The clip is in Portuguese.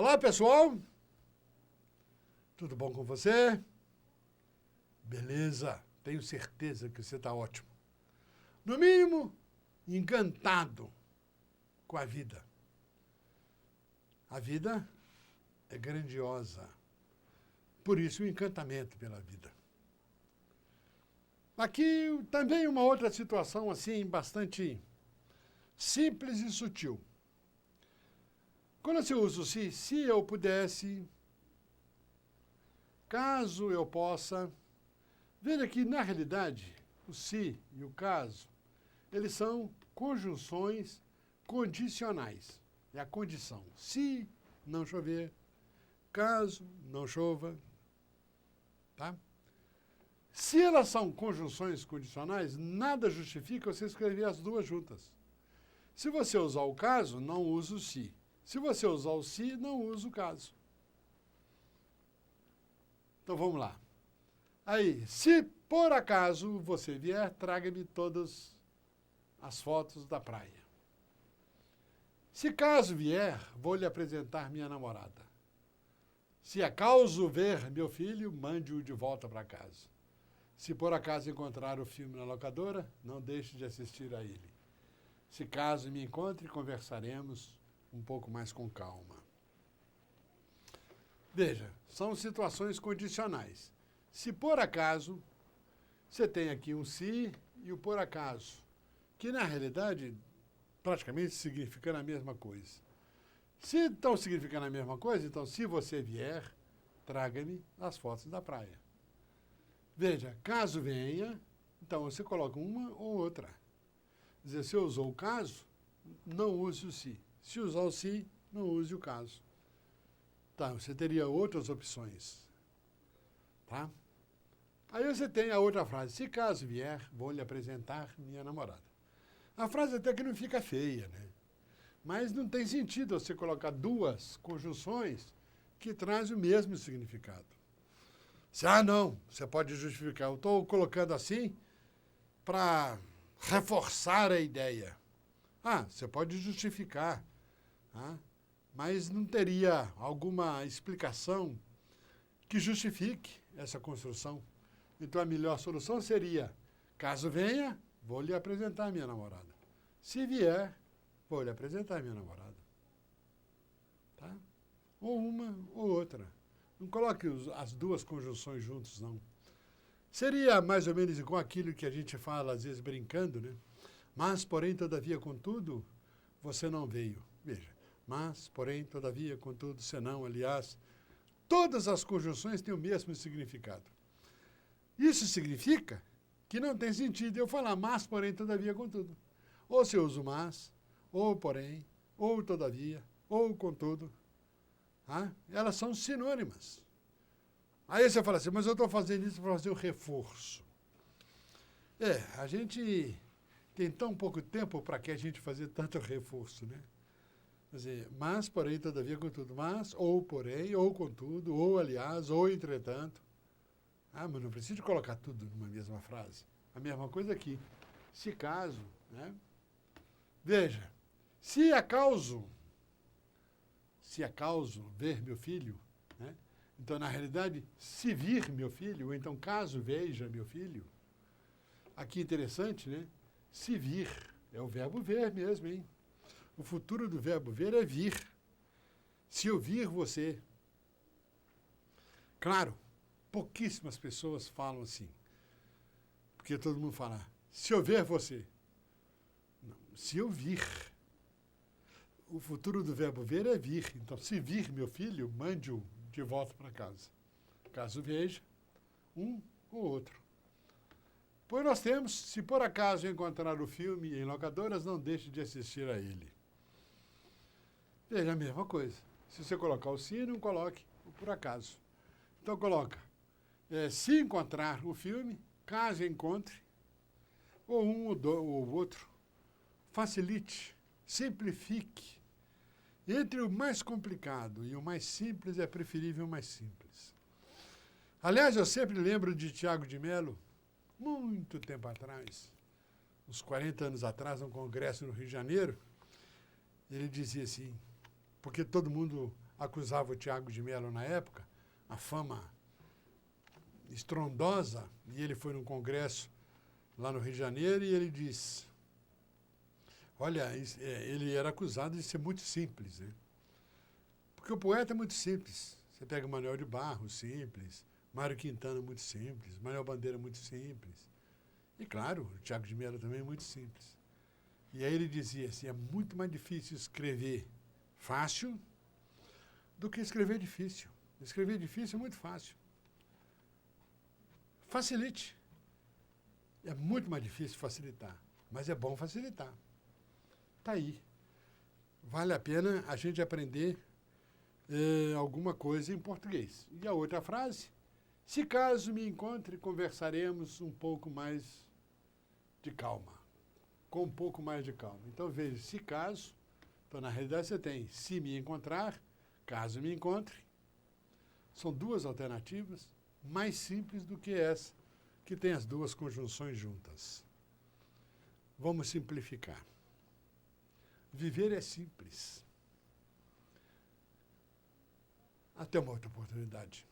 Olá, pessoal. Tudo bom com você? Beleza. Tenho certeza que você está ótimo. No mínimo, encantado com a vida. A vida é grandiosa. Por isso, o encantamento pela vida. Aqui também uma outra situação assim, bastante simples e sutil. Quando você usa o se eu pudesse, caso eu possa, veja que, na realidade, o se e o caso, eles são conjunções condicionais. É a condição. Se não chover, caso não chova, tá? Se elas são conjunções condicionais, nada justifica você escrever as duas juntas. Se você usar o caso, não usa o se. Se você usar o se, não usa o caso. Então vamos lá. Aí, se por acaso você vier, traga-me todas as fotos da praia. Se caso vier, vou lhe apresentar minha namorada. Se acaso ver meu filho, mande-o de volta para casa. Se por acaso encontrar o filme na locadora, não deixe de assistir a ele. Se caso me encontre, conversaremos um pouco mais com calma. Veja, são situações condicionais. Se por acaso, você tem aqui um se e o por acaso, que na realidade praticamente significando a mesma coisa. Se estão significando a mesma coisa, então se você vier, traga-me as fotos da praia. Veja, caso venha, então você coloca uma ou outra. Quer dizer, se usou o caso, não use o se. Se usar o se, não use o caso. Tá, você teria outras opções. Tá? Aí você tem a outra frase. Se caso vier, vou lhe apresentar minha namorada. A frase até que não fica feia, né? Mas não tem sentido você colocar duas conjunções que trazem o mesmo significado. Não, você pode justificar. Eu estou colocando assim para reforçar a ideia. Você pode justificar. Mas não teria alguma explicação que justifique essa construção. Então, a melhor solução seria, caso venha, vou lhe apresentar minha namorada. Se vier, vou lhe apresentar minha namorada. Tá? Ou uma ou outra. Não coloque as duas conjunções juntos, não. Seria mais ou menos igual aquilo que a gente fala, às vezes, brincando, né? Mas, porém, todavia, contudo, você não veio. Veja. Mas, porém, todavia, contudo, senão, aliás, todas as conjunções têm o mesmo significado. Isso significa que não tem sentido eu falar mas, porém, todavia, contudo. Ou se eu uso mas, ou porém, ou todavia, ou contudo. Elas são sinônimas. Aí você fala assim, mas eu estou fazendo isso para fazer o reforço. A gente tem tão pouco tempo para que a gente fazer tanto reforço, né? Quer dizer, mas, porém, todavia, contudo, mas, ou porém, ou contudo, ou aliás, ou entretanto. Mas não precisa colocar tudo numa mesma frase. A mesma coisa aqui. Se caso, né? Veja, se acaso ver meu filho, né? Então, na realidade, se vir meu filho, ou então caso veja meu filho, aqui interessante, né? Se vir, é o verbo ver mesmo, hein? O futuro do verbo ver é vir. Se eu vir você. Claro, pouquíssimas pessoas falam assim. Porque todo mundo fala, se eu ver você. Não, se eu vir. O futuro do verbo ver é vir. Então, se vir meu filho, mande-o de volta para casa. Caso veja, um ou outro. Pois nós temos, se por acaso encontrar o filme em locadoras, não deixe de assistir a ele. Veja a mesma coisa. Se você colocar o se, não coloque o por acaso. Então, coloca, se encontrar o filme, caso encontre, ou um ou outro, facilite, simplifique. Entre o mais complicado e o mais simples, é preferível o mais simples. Aliás, eu sempre lembro de Tiago de Mello, muito tempo atrás, uns 40 anos atrás, num congresso no Rio de Janeiro, ele dizia assim, porque todo mundo acusava o Tiago de Mello na época, a fama estrondosa, e ele foi num congresso lá no Rio de Janeiro e ele disse, olha, ele era acusado de ser muito simples, né? Porque o poeta é muito simples. Você pega Manuel de Barros, simples, Mário Quintana, muito simples, Manuel Bandeira, muito simples. E, claro, o Tiago de Mello também é muito simples. E aí ele dizia assim, é muito mais difícil escrever fácil do que escrever difícil. Escrever difícil é muito fácil. Facilite. É muito mais difícil facilitar, mas é bom facilitar. Está aí. Vale a pena a gente aprender alguma coisa em português. E a outra frase, se caso me encontre, conversaremos um pouco mais de calma. Com um pouco mais de calma. Então, veja, se caso, então na realidade você tem se me encontrar, caso me encontre. São duas alternativas mais simples do que essa, que tem as duas conjunções juntas. Vamos simplificar. Viver é simples. Até uma outra oportunidade.